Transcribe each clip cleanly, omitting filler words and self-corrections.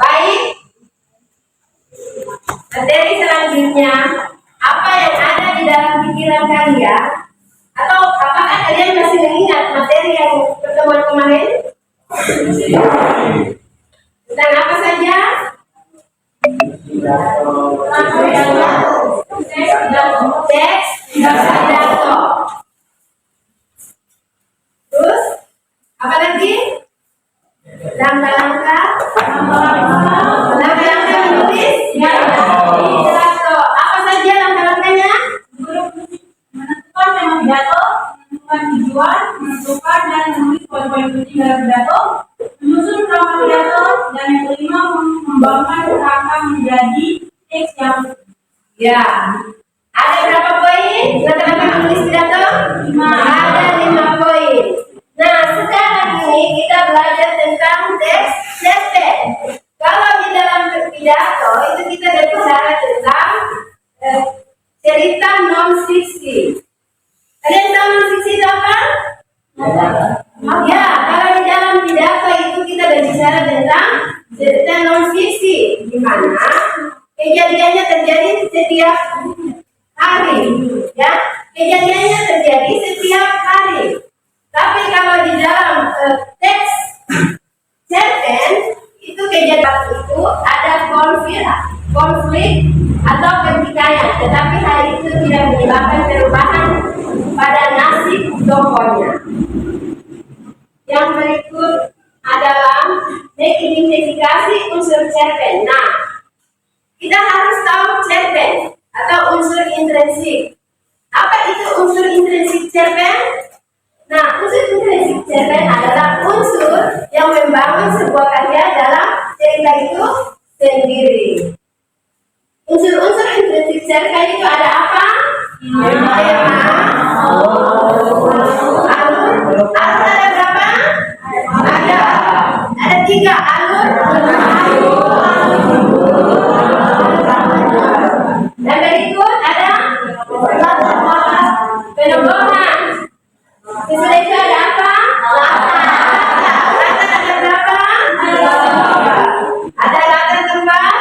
Baik, materi selanjutnya, apa yang ada di dalam pikiran kalian? Atau apakah kalian masih mengingat materi yang pertemuan kemarin? Tentang apa saja? Teks, pidato. Terus, apa lagi? Langkah-langkah menulis pidato. Apa saja langkah-langkahnya? Menentukan tema pidato, menentukan tujuan, menentukan dan menulis poin-poin penting dalam pidato, menyusun kerangka pidato, dan yang kelima mengembangkan kerangka menjadi teks yang Ya. Ada berapa poin? Langkah-langkah menulis pidato? 5. Ada 5 poin. Nah, sekarang ini kita belajar tentang teks cerpen. Kalau di dalam pidato itu kita berbicara tentang cerita non-fiksi. Kalian tahu non-fiksi itu apa? Ya, kalau di dalam pidato itu kita berbicara tentang cerita non-fiksi, di mana kejadiannya terjadi setiap hari, ya. Kejadiannya terjadi setiap hari. Tapi kalau di dalam teks cerpen itu kejadian itu ada konflik atau pertikaian, tetapi hal itu tidak menyebabkan perubahan pada nasib tokohnya. Yang berikut adalah mengidentifikasi unsur cerpen. Nah, kita harus tahu cerpen atau unsur intrinsik. Apa itu unsur intrinsik cerpen? Nah, unsur intrinsik cerpen adalah unsur yang membangun sebuah karya dalam cerita itu sendiri. Unsur-unsur intrinsik cerpen itu ada apa? Tema, alur ada berapa? Ada 3 alur. Dan berikut ada penokohan. Sesudah itu ada apa? Latar ada berapa? Ada latar tempat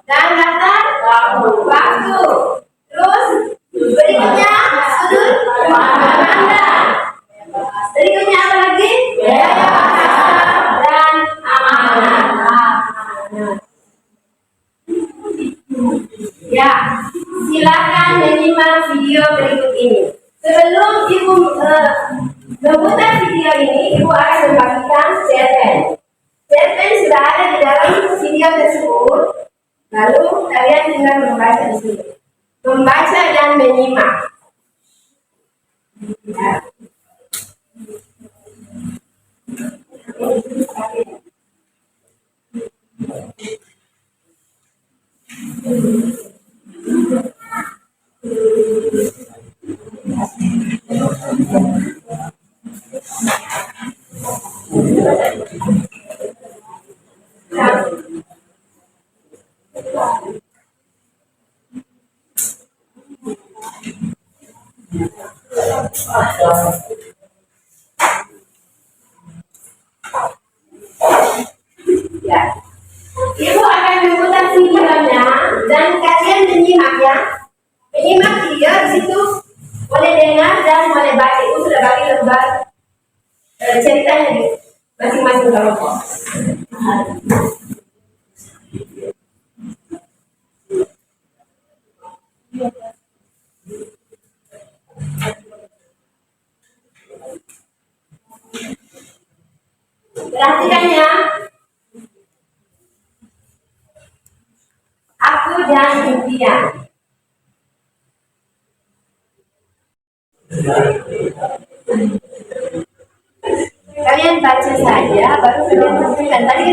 dan latar waktu. Terus berikutnya sudut pandang. Berikutnya apa lagi? Gaya bahasa dan amanat. Ya, silakan menyimak video berikut ini. Sebelum Ibu memutar video ini, Ibu akan membagikan cerpen. Cerpen sudah ada di dalam video tersebut. Lalu kalian tinggal membaca di sini. Membaca dan menyimak. Ya. Ya. Ibu akan memutar videonya dan kalian menyimak ya. Menyimak video di situ boleh dengar dan boleh baca. Ibu sudah bagi lembar ceritanya di masing-masing kelompok. Perhatikan ya. Aku dan impian. Kalian baca saja, baru kalian tentukan. Tadi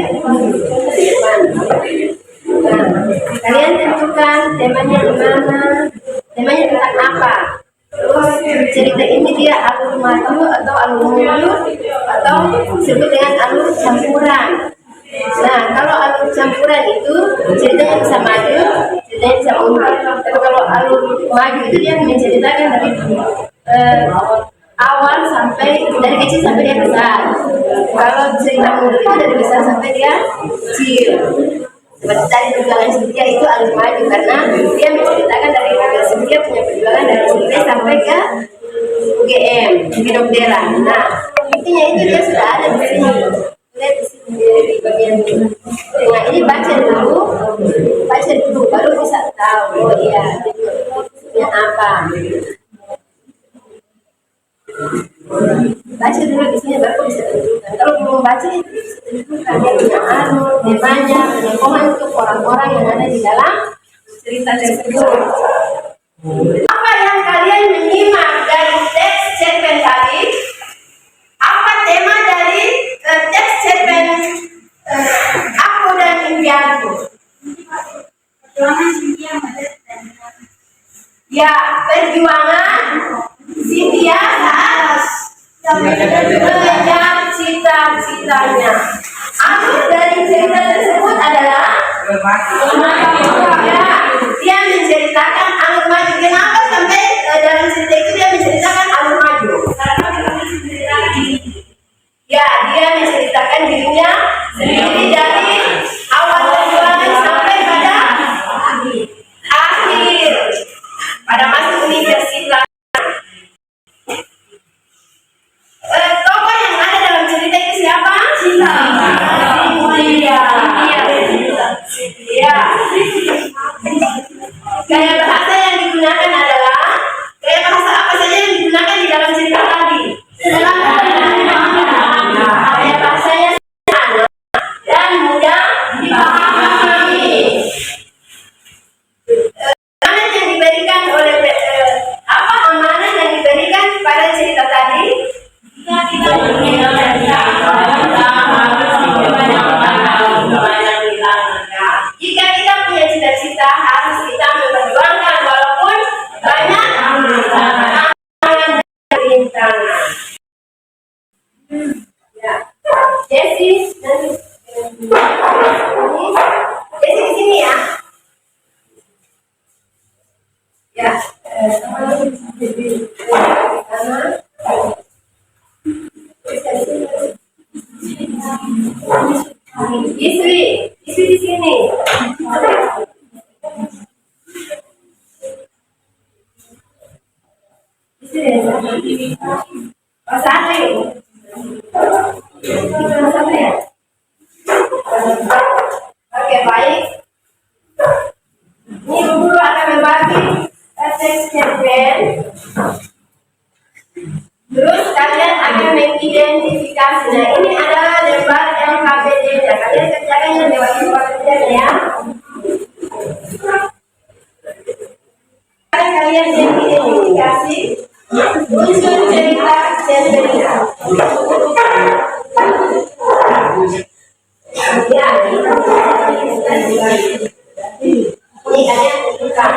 kalian tentukan temanya di mana, temanya tentang apa. Terus cerita ini dia alur maju atau alur mundur atau disebut dengan alur campuran. itu dia menceritakan dari awal sampai dari kecil sampai dia besar. Kalau cerita mundur itu dari besar sampai dia kecil. Seperti tadi perjuangan Cynthia itu harus maju karena dia menceritakan dari Cynthia punya perjuangan dari SMP sampai ke UGM, kedokteran. Nah, intinya itu dia sudah ada di sini. Lihat di sini di bagian ini. Nah, ini baca dulu, baru bisa tahu. Oh iya, maksudnya apa? Baca dulu di sini baru bisa tentukan. Kalau belum baca itu bisa tentukan dia punya temanya, punya untuk orang-orang yang ada di dalam cerita tersebut. Apa yang kalian menyimak dari teks cerpen tadi? Apa tema dari teks cerpen Aku dan Impianku? Perjuangan Cynthia Ya, perjuangan Cynthia saat mengejar cita-citanya. Arti dari cerita tersebut adalah ya, dia menceritakan alur maju. Kenapa sampai dalam cerita itu dia menceritakan alur maju? Ya, dia menceritakan dirinya sendiri dari awal perjuangan sampai pada akhir, pada masuk universitas. Tokoh yang ada dalam cerita itu siapa? Cynthia. Gaya bahasa yang digunakan adalah gaya bahasa apa saja yang digunakan di dalam cerita tadi? Gaya bahasanya sederhana dan mudah dipahami. Amanat yang diberikan oleh apa amanat yang diberikan pada cerita tadi? Jika kita punya cita-cita, harus kita memperjuangkan walaupun banyak rintangan. Ya, Jesse di sini ya. Ya, istri di sini. Istri. Mas Andri. Mas Andri ya? Oke, baik. Ini guru akan berbagi teks cerpen. Terus kalian akan mengidentifikasi. Nah, ini adalah lembar LKPD. Kalian kerjakan yang lewat LKPD ya. Kalian mengidentifikasi unsur cerita cerpennya. Ya, ini kalian tentukan.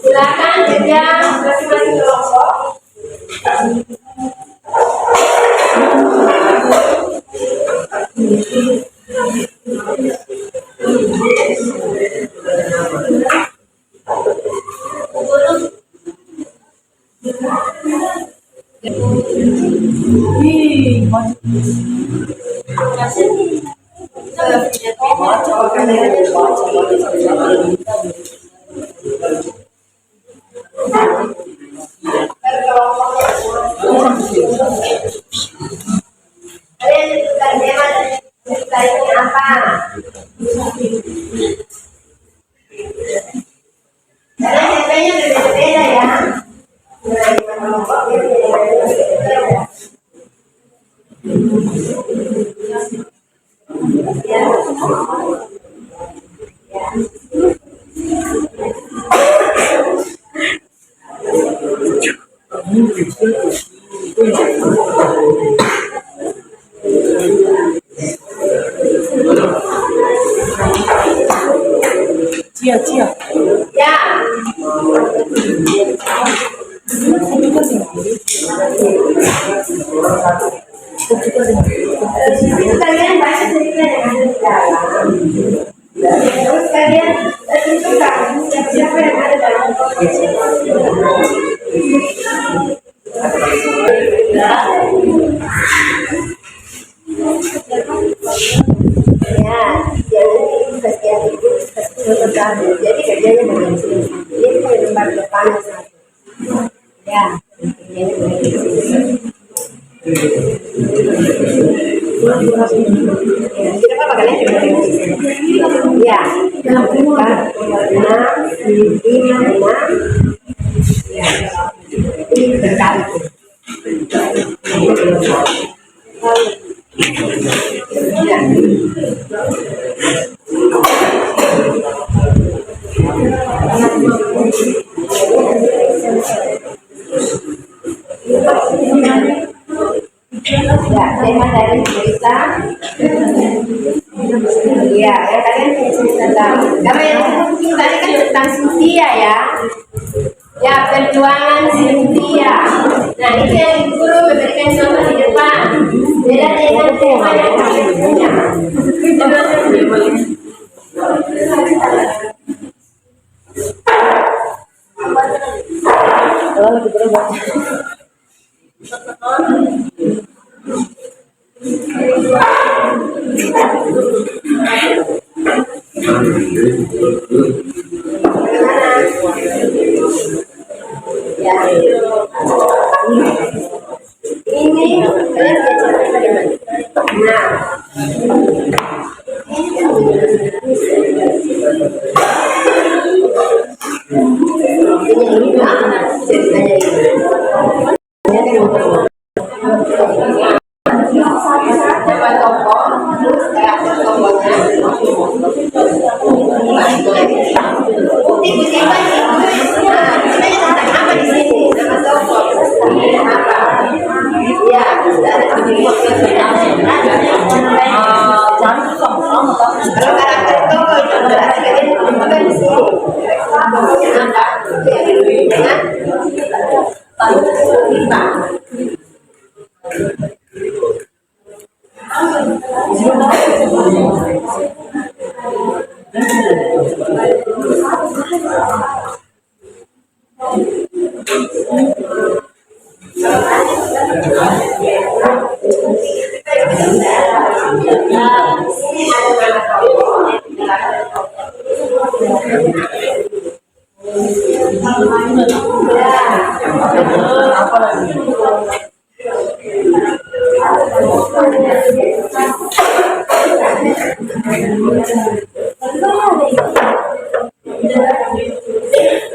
Silakan kerja masing-masing kelompok. Kalian tentukan tema dan ceritanya apa? Karena cerpennya berbeda-beda ya. Cia. Ya. Itu kalian baca cerita yang ada di dalam. Terus kalian tentukan siapa yang ada dalam konteks. Ya, jadi bagian itu pasti jadi kerjanya bagian sini. Ini lembar depannya satu. Ya, ini kita apa kalian coba ya, 4, 5, 6. Ya, ini berkali. Ya. Ya, tema dari cerita. Iya, ya kalian tentang. Kalau yang tadi kan tentang Cynthia ya. Ya, perjuangan Cynthia. Nah, itu yang guru memberikan contoh di depan. Beda dengan tema yang kami punya. Ya. Ini kalian baca bagaimana? Nah. Ini ceritanya ini. Coba tokoh, terus karakter tokohnya. Bukti-bukti apa sih? Nah, ceritanya tentang apa di sini? Nama tokoh, apa? Ya, kalau karakter tokoh itu berarti kalian temukan di sini. Tokohnya apa? Dengan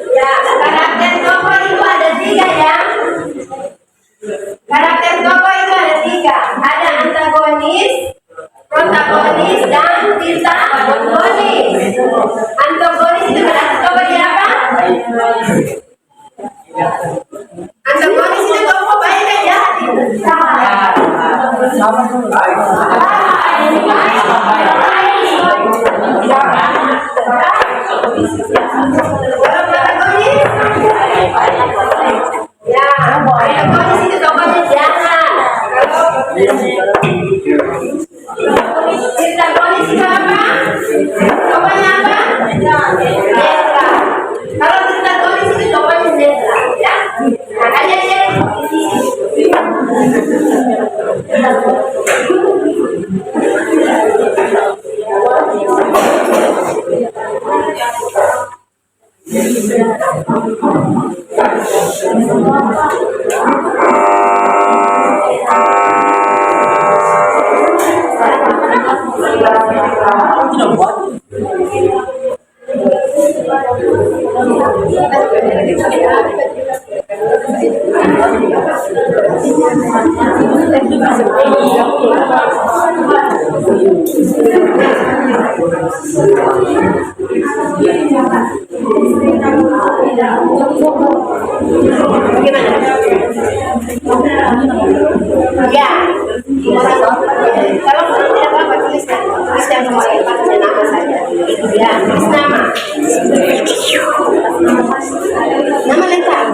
ya, karakter tokoh itu ada 3 ya. Karakter tokoh itu ada 3. Ada antagonis, protagonis, dan antagonis. Antagonis itu berarti tokohnya apa? Antagonis itu tokoh baik dan jahat. Ya, antagonis itu tokohnya jahat. Antagonis itu apa? Tokohnya apa? Netral. Kalau antagonis itu tokohnya netral, ya. Makanya dia di sini. Ya, kalau tidak apa-apa tulis yang nomor 4 dan nama saja. Ya, tulis nama. Nama lengkap.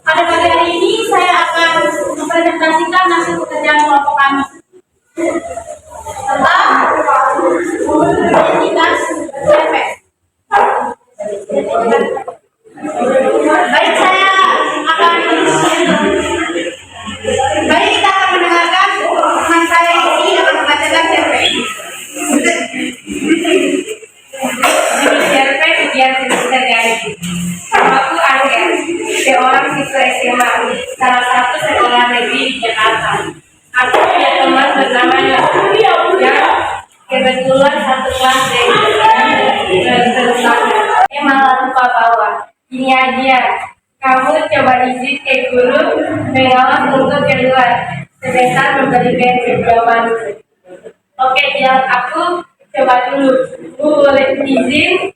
Pada pagi hari ini saya akan mempresentasikan hasil pekerjaan kelompok kami tentang identitas CP. Baik, saya akan baik kita akan mendengarkan teman saya ini akan membacakan CP. CRP ujian semester dari Namaku Angger, seorang siswa SMA salah satu sekolah negeri di Jakarta. Aku punya teman bernama Yosu yang kebetulan satu kelas dengan malah lupa bawa. Ini aja, kamu coba izin ke guru mengawas untuk keluar sebentar memberi pensil jawaban. Oke, biar aku coba dulu. Bu, boleh izin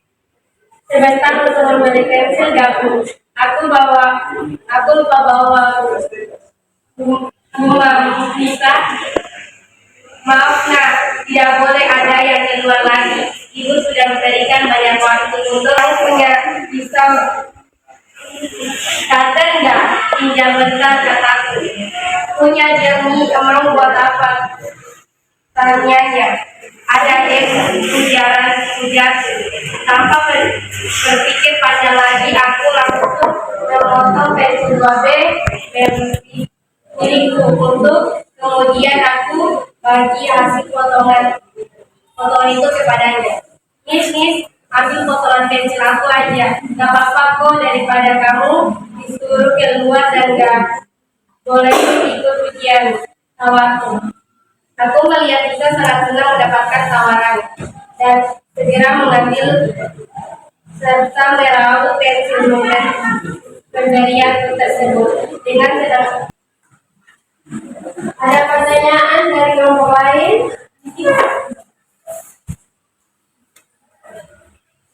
sebentar untuk membeli pensil gabung. Aku lupa bawa bunga bisa. Maaf nak, tidak boleh ada yang keluar lagi. Ibu sudah memberikan banyak waktu untuk punya bisa. Kata enggak, pinjam bentar kataku. Punya jernih emang buat apa? Tanyanya. Ada ujar tanpa berpikir panjang lagi, aku langsung memotong pensil 2B milikku untuk kemudian aku bagi hasil potongan itu kepadanya. Nis, ambil potongan pensil aku aja, gak apa-apa kok, daripada kamu disuruh keluar dan gak boleh ikut ujian, tawarku. Aku melihat Isa sangat senang mendapatkan tawaran dan segera mengambil serta meraup pensil pemberian tersebut dengan sedang. Ada pertanyaan dari kelompok lain?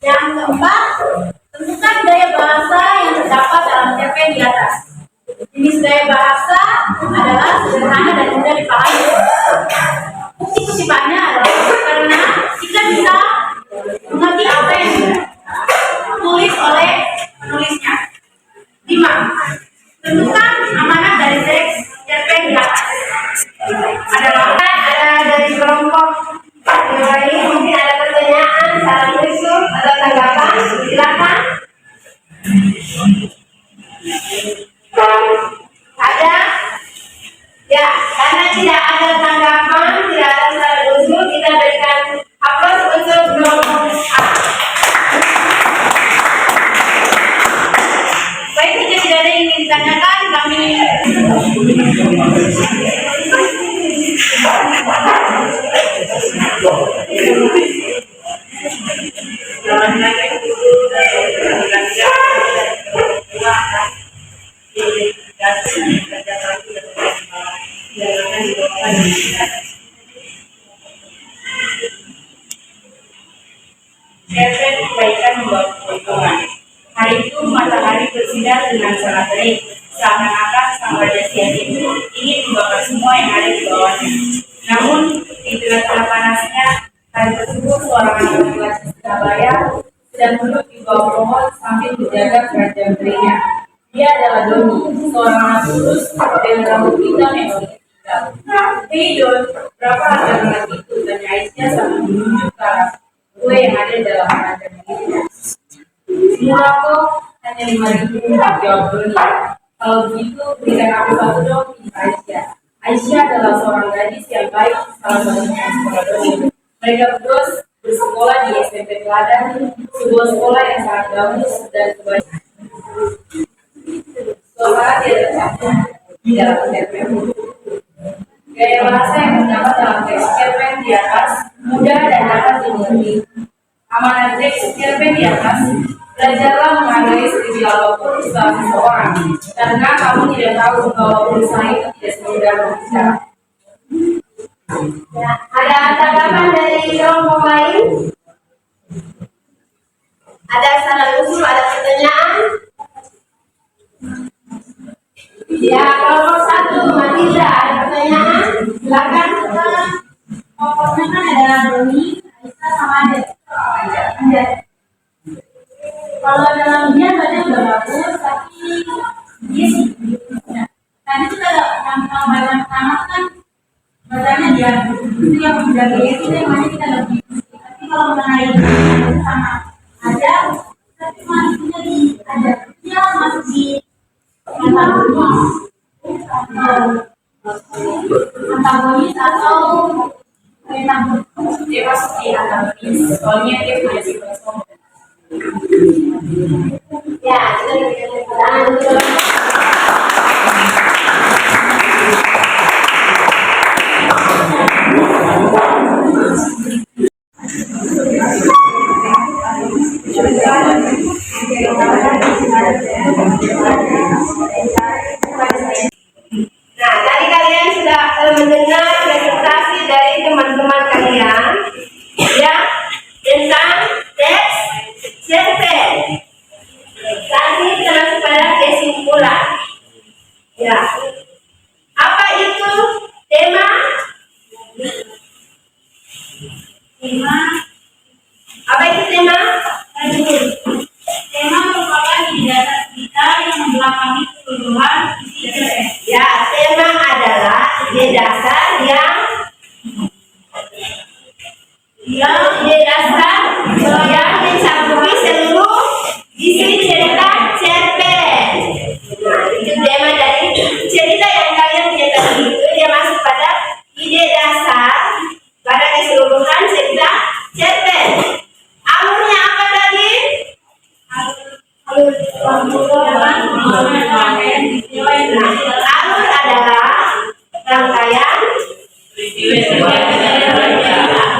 Yang keempat, tentukan gaya bahasa yang terdapat dalam CP di atas. Jenis gaya bahasa adalah sederhana dan mudah dipahami. Bukti kutipannya adalah karena kita bisa mengerti apa yang ditulis oleh penulisnya. 5. Tentukan amanat dari teks CP di atas. Ada dari kelompok yang lain, mungkin ada pertanyaan, saran usul atau tanggapan, silakan. Ada? Ya, karena tidak ada tanggapan, tidak ada saran usul, kita berikan aplaus untuk kelompok A. Baik, jika tidak ada yang ingin ditanyakan, kami CRP kebaikan membawa keuntungan. Hari itu matahari bersinar dengan sangat terik, seakan-akan sang raja siang itu ingin membakar semua yang ada di bawahnya. Namun, di tengah-tengah panasnya, hari tersebut seorang anak laki-laki Surabaya sedang duduk di bawah pohon sambil menjaga kerajaan berinya. Dia adalah Doni, seorang anak kurus dengan rambut hitam yang sedikit hitam. Hei Don, berapa harga anak itu? Tanya Aisyah sambil menunjuk ke arah kue yang ada dalam kerajaan berinya. Semula kok hanya 5.000, jawab Doni. Kalau begitu, berikan aku satu dong, Aisyah. Aisyah adalah seorang gadis yang baik, salah satunya sekolah Doni. Mereka berdua bersekolah di SMP Teladan, sebuah sekolah yang sangat bagus dan kebanyakan. Suasana tidak tercampur di dalam cerpen. Gaya bahasa yang terdapat dalam teks cerpen di atas mudah dan dapat dimengerti. Amanat teks cerpen di atas, belajarlah menghargai sekecil apapun usaha seseorang, karena kamu tidak tahu bahwa usaha itu tidak semudah berbicara. Ya, ada tanggapan dari kelompok lain? Ada saran usul, ada pertanyaan? Ya, kelompok 1, Matilda, ada pertanyaan? Silakan. kelompoknya kan adalah Doni, Aisyah sama Ade. Kalau dalam ujian baca udah bagus, tapi dia yang menjaga itu temanya kita lebih. Tapi kalau mengenai sama ada, tapi masuknya di ada dia masuk di antagonis atau Dia masuk di antagonis, soalnya dia punya sifat sombong. Ya, kita Nah, tadi kalian sudah mendengar presentasi dari teman-teman kalian ya tentang teks cerpen. Tadi kita masuk pada kesimpulan. Ya, apa itu tema? Apa itu tema? tema merupakan ide-ide kita yang membelakangi keseluruhan isi cerpen. Ya, tema adalah ide dasar yang mencakupi seluruh isi cerita cerpen. Nah, itu tema dari cerita yang kalian punya tadi itu dia masuk pada ide dasar pada keseluruhan cerita cerpen. Alurnya apa tadi? Alur adalah rangkaian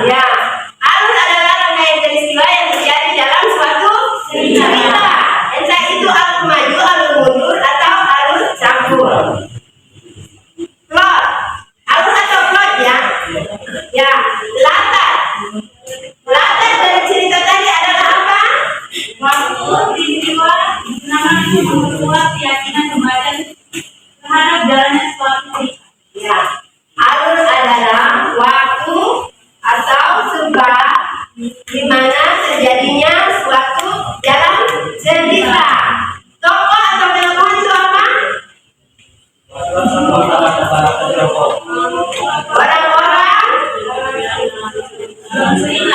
ya. Alur adalah rangkaian peristiwa yang terjadi dalam suatu cerita. Entah itu alur maju, alur mundur, atau alur campur. Plot, alur atau plot ya. Ya, latar. Latar dari cerita tadi adalah apa? Waktu peristiwa digunakan untuk memperkuat keyakinan pembaca terhadap jalannya suatu cerita. Ya, alur adalah waktu atau sebab di mana terjadinya suatu jalan cerita. Tokoh atau penulis itu apa?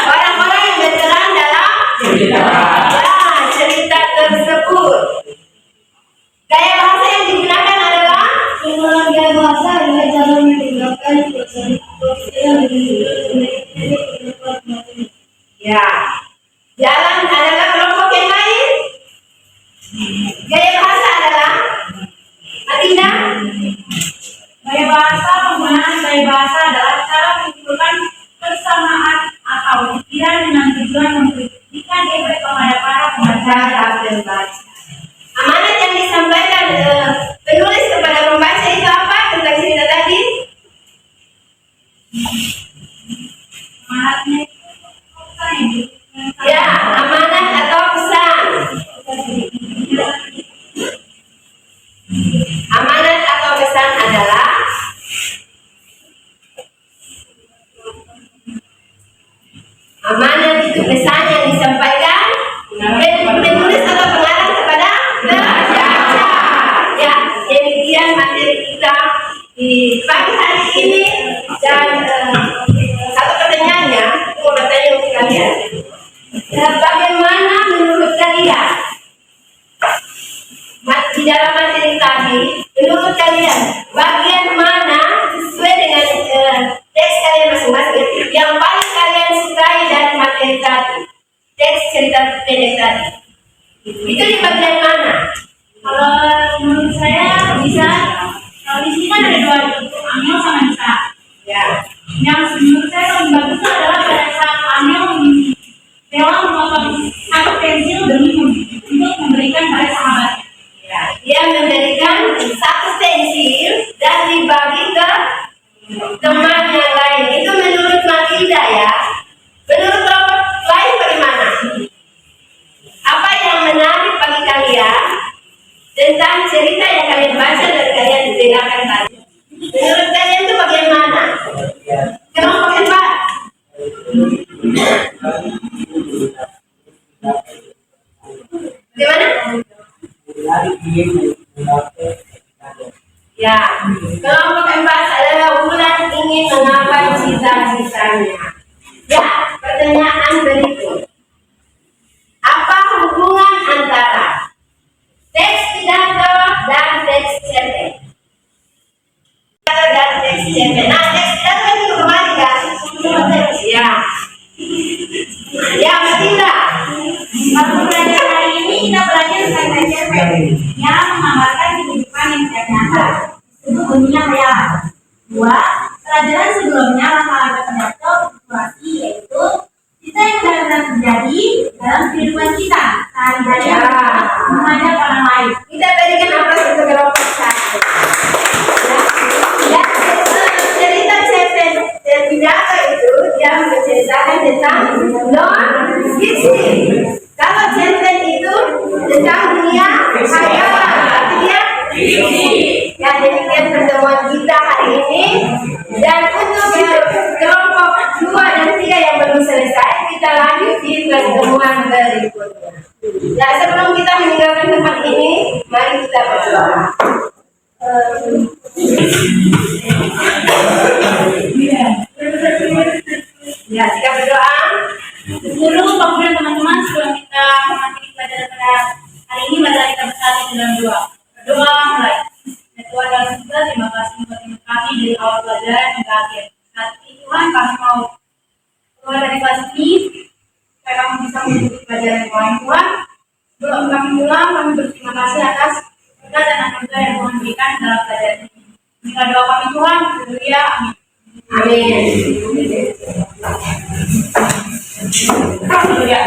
Orang-orang yang berperan dalam cerita tersebut. Gaya bahasa yang digunakan adalah gaya bahasa adalah cara menggunakan ya. Jalan adalah kelompok yang lain. Gaya bahasa adalah Adina. Gaya bahasa, penggunaan gaya bahasa adalah cara menunjukkan persamaan atau pikiran dengan tujuan memberikan efek kepada para pembaca dan pembaca. Amanat yang disampaikan penulis kepada pembaca itu apa tentang cerita tadi? amanatnya Ya, amanat atau pesan. Amanat atau pesan adalah amanat itu pesan yang disampaikan penulis atau pengarang kepada pembaca. Ya, demikian materi kita di pagi hari ini dan satu pertanyaannya, mau bertanya untuk kalian. Bagaimana menurut kalian di dalam materi tadi, menurut kalian bagian mana sesuai dengan teks kalian masing-masing yang paling kalian sukai dari materi tadi, teks cerita pendek tadi? Itu di bagian mana? kalau menurut saya bisa, kalau di sini kan ada dua itu, Amel sama Nisa. Ya, Yang menurut saya paling bagus adalah pada saat Amel rela memotong satu pensil demi untuk memberikan pada sahabatnya. ya, dia memberikan satu pensil dan dibagi ke teman yang lain. Itu menurut Matilda ya. Menurut kelompok lain bagaimana? Apa yang menarik bagi kalian tentang cerita yang kalian baca dan kalian bedakan tadi? Menurut kalian itu bagaimana? Kelompok yang Pak? Bagaimana? Ya, kelompok 4 adalah bulan ingin ingin menggapai cita-citanya. Ya, pertanyaan berikut. Apa hubungan antara teks pidato dan teks cerpen? Dan teks cerpen. Nah, teks pidato itu kembali kan? Ya. Ya, tidak. Kalau belajar hari ini kita belajar tentang teks cerpen yang menggambarkan kehidupan yang tidak nyata. Disebut dunia real. 2. Pelajaran sebelumnya langkah-langkah pidato situasi yaitu kita yang benar-benar terjadi dalam kehidupan kita sehari-hari menghadap orang lain. Kita berikan aplaus untuk kelompok 1. Ya, cerita cerpen pidato itu dia menceritakan tentang non-fiksi. Kalau cerpen itu tentang dunia hayalan, berarti dia fiksi. Ya, demikian pertemuan kita hari ini. Dan untuk kelompok 2 dan 3 yang belum selesai, kita lanjut di pertemuan berikutnya. Ya, sebelum kita meninggalkan tempat ini, mari kita berdoa. Ya, kita berdoa. Dulu kemudian teman-teman sebelum kita mengakhiri pelajaran pada hari ini, mari kita bersatu dalam doa. Berdoa mulai. Ya Tuhan dalam surga, terima kasih buat kami dari awal pelajaran hingga akhir. Saat ini Tuhan kami mau keluar dari kelas ini supaya kami bisa mengikuti pelajaran yang lain Tuhan. Sebelum kami pulang, kami berterima kasih atas berkat dan anugerah yang Tuhan berikan dalam pelajaran ini. Inilah doa kami Tuhan, haleluya, amin. Amin. Haleluya.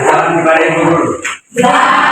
Salam kepada Ibu Guru. Ya.